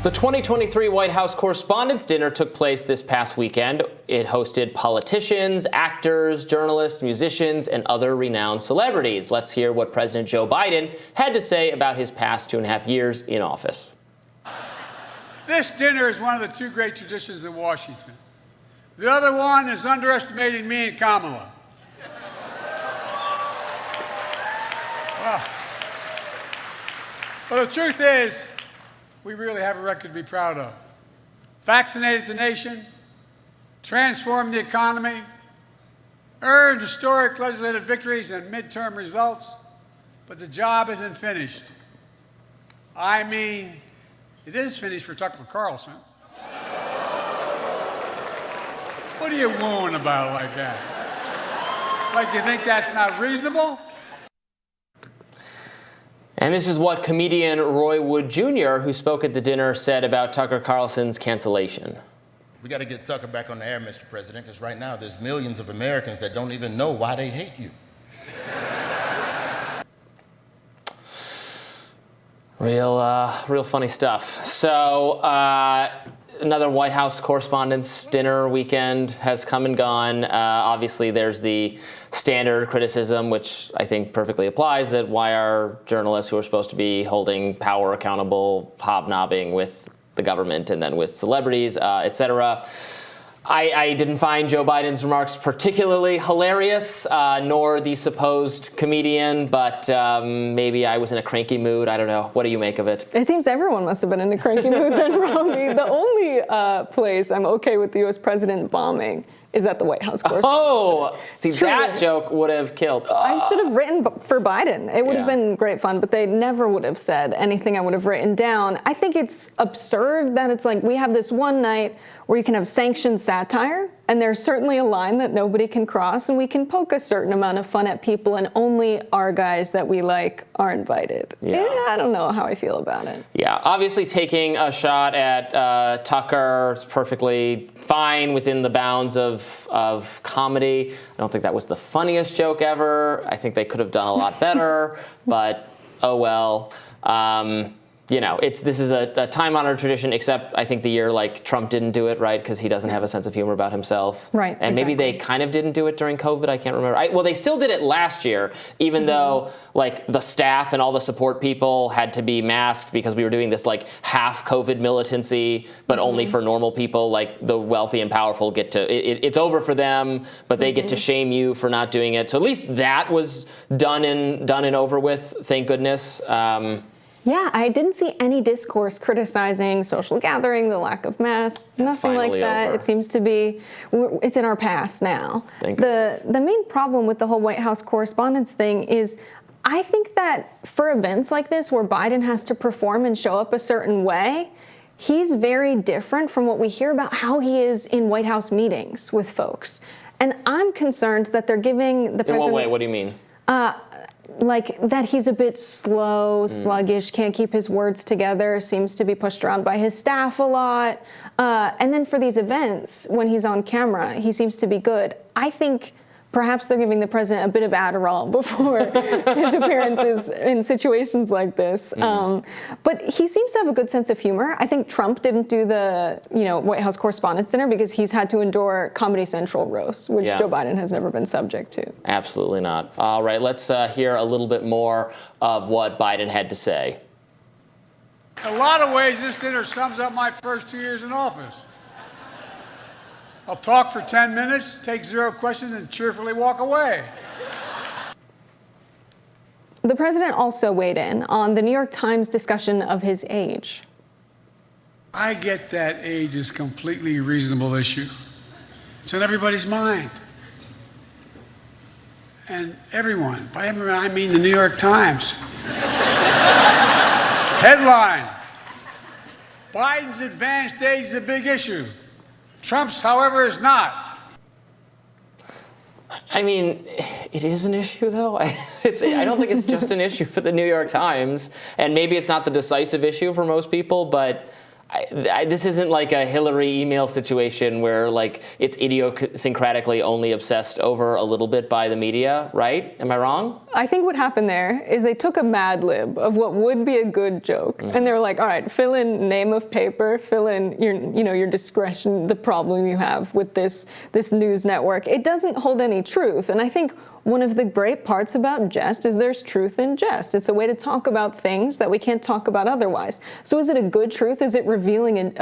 The 2023 White House Correspondents' Dinner took place this past weekend. It hosted politicians, actors, journalists, musicians, and other renowned celebrities. Let's hear what President Joe Biden had to say about his past 2.5 years in office. This dinner is one of the two great traditions in Washington. The other one is underestimating me and Kamala. But the truth is, we really have a record to be proud of. Vaccinated the nation, transformed the economy, earned historic legislative victories and midterm results, but the job isn't finished. I mean, it is finished for Tucker Carlson. What are you wooing about like that? Like you think that's not reasonable? And this is what comedian Roy Wood Jr., who spoke at the dinner, said about Tucker Carlson's cancellation. We got to get Tucker back on the air, Mr. President, because right now there's millions of Americans that don't even know why they hate you. Real funny stuff. So, another White House Correspondents' Dinner weekend has come and gone. Obviously, there's the standard criticism, which I think perfectly applies, that why are journalists who are supposed to be holding power accountable hobnobbing with the government and then with celebrities, etc. I didn't find Joe Biden's remarks particularly hilarious, nor the supposed comedian, but maybe I was in a cranky mood. I don't know. What do you make of it? It seems everyone must have been in a cranky mood then, Robby. The only place I'm okay with the U.S. president bombing is at the White House Correspondents' Oh, see, Truly. that joke would have killed. I should have written for Biden. It would have Yeah. been great fun, but they never would have said anything I would have written down. I think it's absurd that it's like we have this one night where you can have sanctioned satire, and there's certainly a line that nobody can cross, and we can poke a certain amount of fun at people, and only our guys that we like are invited. Yeah. I don't know how I feel about it. Yeah, obviously taking a shot at Tucker is perfectly fine within the bounds of comedy. I don't think that was the funniest joke ever. I think they could have done a lot better, but oh well. You know, this is a time-honored tradition, except I think the year like Trump didn't do it, right? Because he doesn't have a sense of humor about himself. Right, And maybe they exactly. kind of didn't do it during COVID. I can't remember. Well, they still did it last year, even though like the staff and all the support people had to be masked because we were doing this like half COVID militancy, but only for normal people. Like the wealthy and powerful get to, it's over for them, but they get to shame you for not doing it. So at least that was done and over with, thank goodness. Yeah, I didn't see any discourse criticizing social gathering, the lack of masks, nothing like finally that. over. It seems to be, it's in our past now. Thank goodness. The main problem with the whole White House Correspondents thing is I think that for events like this where Biden has to perform and show up a certain way, he's very different from what we hear about how he is in White House meetings with folks. And I'm concerned that they're giving the president... In what way? What do you mean? Like that he's a bit slow, sluggish, can't keep his words together, seems to be pushed around by his staff a lot. And then for these events, when he's on camera, he seems to be good. I think perhaps they're giving the president a bit of Adderall before his appearances in situations like this. But he seems to have a good sense of humor. I think Trump didn't do the White House Correspondents' Dinner because he's had to endure Comedy Central roasts, which Joe Biden has never been subject to. Absolutely not. All right, let's hear a little bit more of what Biden had to say. In a lot of ways, this dinner sums up my first 2 years in office. I'll talk for 10 minutes, take 0 questions, and cheerfully walk away. The president also weighed in on the New York Times discussion of his age. I get that age is a completely reasonable issue. It's on everybody's mind. And everyone, by everyone I mean the New York Times. Headline: Biden's advanced age is a big issue. Trump's, however, is not. I mean, it is an issue, though. I don't think it's just an issue for the New York Times, and maybe it's not the decisive issue for most people, but this isn't like a Hillary email situation where like it's idiosyncratically only obsessed over a little bit by the media, right? Am I wrong? I think what happened there is they took a Mad Lib of what would be a good joke, and they were like, all right, fill in name of paper, fill in your discretion, the problem you have with this news network. It doesn't hold any truth, and I think one of the great parts about jest is there's truth in jest. It's a way to talk about things that we can't talk about otherwise. So is it a good truth? Is it revealing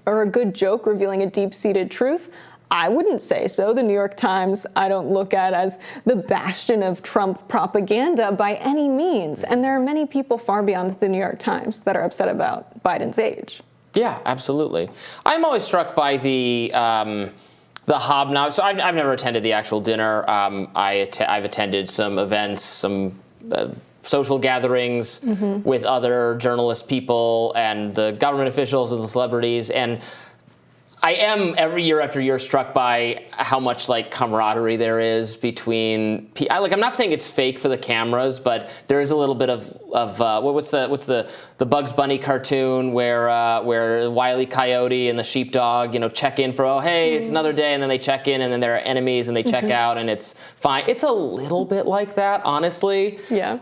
or a good joke revealing a deep-seated truth? I wouldn't say so. The New York Times I don't look at as the bastion of Trump propaganda by any means. And there are many people far beyond the New York Times that are upset about Biden's age. Yeah, absolutely. I'm always struck by the hobnob. So I've never attended the actual dinner. I've attended some events, some social gatherings with other journalist people and the government officials and the celebrities. And I am every year after year struck by how much like camaraderie there is between. I'm not saying it's fake for the cameras, but there is a little bit of what's the Bugs Bunny cartoon where Wile E. Coyote and the sheepdog check in for hey it's another day, and then they check in and then they're enemies and they check out and it's fine. It's a little bit like that, honestly. Yeah.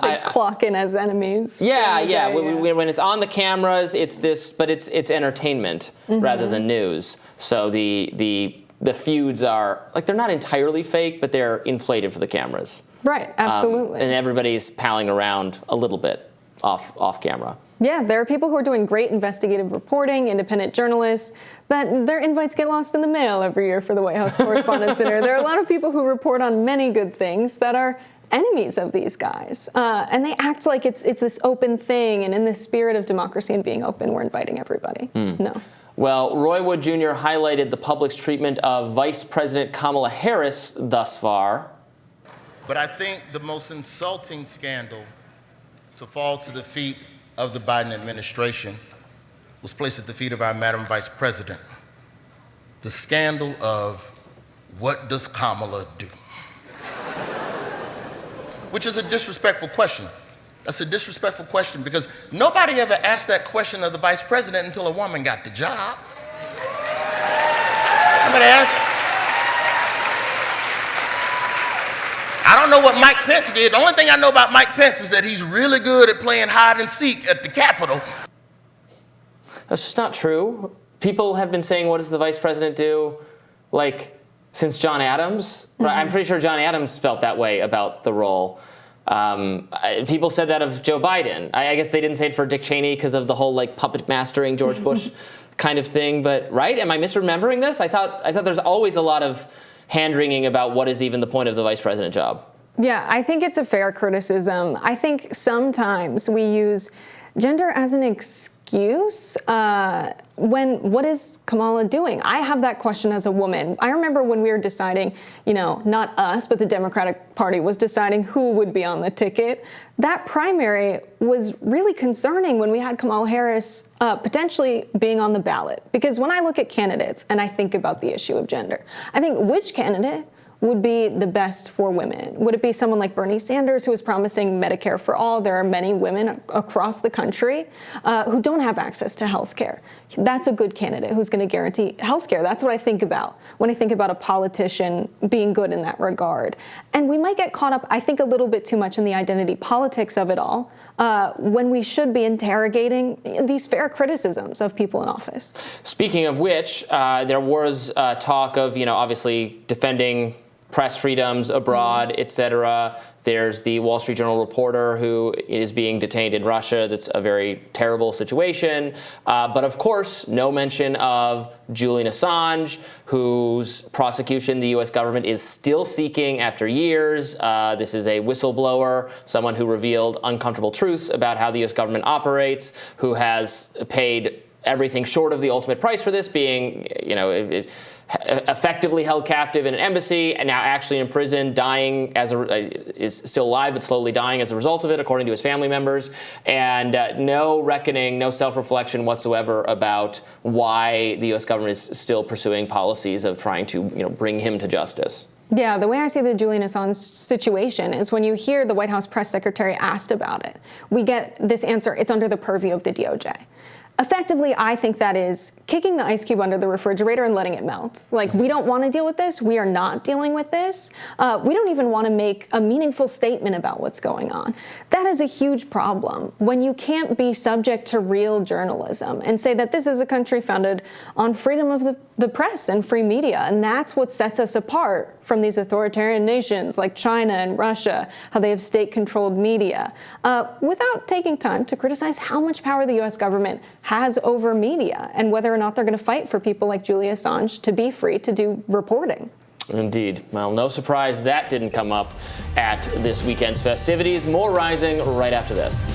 They clock in as enemies. Yeah. When it's on the cameras, it's this, but it's entertainment rather than news. So the feuds are like they're not entirely fake, but they're inflated for the cameras. Right, absolutely. And everybody's palling around a little bit off camera. Yeah, there are people who are doing great investigative reporting, independent journalists, but their invites get lost in the mail every year for the White House Correspondents' Dinner. There are a lot of people who report on many good things that are enemies of these guys. And they act like it's this open thing, and in the spirit of democracy and being open, we're inviting everybody. No. Well, Roy Wood Jr. highlighted the public's treatment of Vice President Kamala Harris thus far. But I think the most insulting scandal to fall to the feet of the Biden administration was placed at the feet of our Madam Vice President. The scandal of what does Kamala do? Which is a disrespectful question. That's a disrespectful question because nobody ever asked that question of the vice president until a woman got the job. Nobody asked. I don't know what Mike Pence did. The only thing I know about Mike Pence is that he's really good at playing hide and seek at the Capitol. That's just not true. People have been saying, what does the vice president do? Like, since John Adams? Right? I'm pretty sure John Adams felt that way about the role. People said that of Joe Biden. I guess they didn't say it for Dick Cheney because of the whole like puppet mastering George Bush kind of thing. But right? Am I misremembering this? I thought there's always a lot of hand-wringing about what is even the point of the vice president job. Yeah, I think it's a fair criticism. I think sometimes we use gender as an excuse what is Kamala doing? I have that question as a woman. I remember when we were deciding, not us, but the Democratic Party was deciding who would be on the ticket. That primary was really concerning when we had Kamala Harris potentially being on the ballot. Because when I look at candidates and I think about the issue of gender, I think which candidate would be the best for women? Would it be someone like Bernie Sanders, who is promising Medicare for all? There are many women across the country who don't have access to health care. That's a good candidate who's going to guarantee health care. That's what I think about when I think about a politician being good in that regard. And we might get caught up, I think, a little bit too much in the identity politics of it all when we should be interrogating these fair criticisms of people in office. Speaking of which, there was talk of, obviously defending press freedoms abroad, etc. There's the Wall Street Journal reporter who is being detained in Russia. That's a very terrible situation. But of course, no mention of Julian Assange, whose prosecution the U.S. government is still seeking after years. This is a whistleblower, someone who revealed uncomfortable truths about how the U.S. government operates, who has paid everything short of the ultimate price for this, being, effectively held captive in an embassy and now actually in prison, dying is still alive but slowly dying as a result of it, according to his family members. And no reckoning, no self-reflection whatsoever about why the U.S. government is still pursuing policies of trying to bring him to justice. Yeah, the way I see the Julian Assange situation is when you hear the White House press secretary asked about it, we get this answer, it's under the purview of the DOJ. Effectively, I think that is kicking the ice cube under the refrigerator and letting it melt. Like, we don't want to deal with this. We are not dealing with this. We don't even want to make a meaningful statement about what's going on. That is a huge problem when you can't be subject to real journalism and say that this is a country founded on freedom of the press and free media. And that's what sets us apart from these authoritarian nations like China and Russia, how they have state-controlled media, without taking time to criticize how much power the U.S. government has over media and whether or not they're going to fight for people like Julian Assange to be free to do reporting. Indeed. Well, no surprise that didn't come up at this weekend's festivities. More Rising right after this.